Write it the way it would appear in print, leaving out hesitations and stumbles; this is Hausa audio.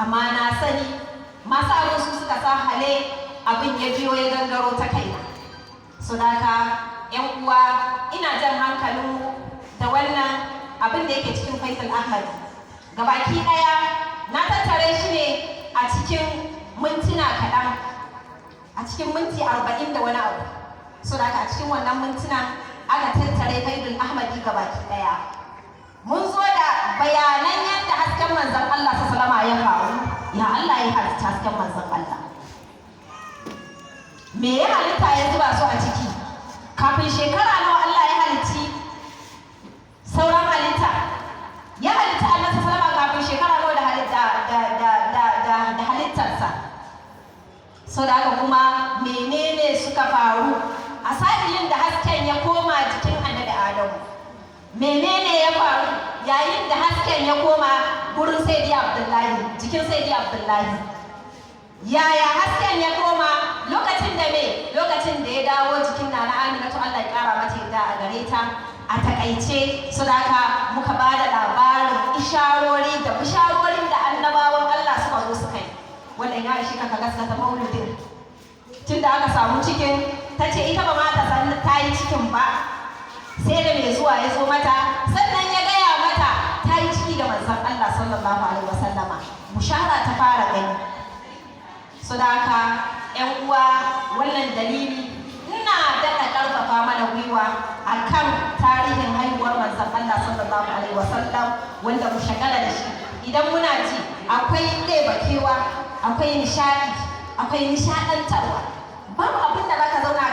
amma na sani masu abin su suka sa hale abin ya biyo ya gangaro ta kaina. So daka yan uwa ina jan hankalin da wannan abin da yake cikin Faisal Ahmad gabaki daya na tattare shi ne a cikin mintuna kaɗan, a cikin minti 40 da wani abu. So daka a cikin wannan mintuna aka tattare Faisal Ahmad gabaki daya. Mun zo da bayanan yadda hasken manzon Allah sallallahu alaihi ya faru. Ya Allah ya halitta hasken manzon Allah. Me ya halitta ya zuba su a ciki? Kafin shekara nawa Allah ya halitti sauran halitta? Ya halitta Allah sallallahu alaihi kafin shekara nawa da halittarsa. So da haka kuma menene suka faru a sa'ilin da hasken ya koma jikin Annabi Adamu? Menene ya faru yayin da hasken ya koma gurin Sayyidi Abdullahi, jikin Sayyidi Abdullahi? Yaya hasken ya koma lokacin da lokacin da ya dawo jikin Nana Aminatu, Allah ya kara mata yadda a gare ta. A takaice sadaka muka ba da labarin isharori da bisharorin da annabawan Allah suka zo suka yi. Wannan ya ishi ka gaskata maulidin. Tunda aka samu cikin, tace ita ba ma ta san ta yi cikin ba, sai da mai zuwa ya zo mata sannan ya gaya mata ta yi ciki da manzon Allah sallallahu alaihi wasallama. Bushara ta fara gani. So da haka ƴan uwa wannan dalili ina daɗa ƙarfafa mana gwiwa akan tarihin haihuwar manzon Allah sallallahu alaihi wasallam wanda mu shagala da shi. Idan muna ji akwai ɗebakewa, akwai nishaɗi, akwai nishaɗantarwa. Babu abin da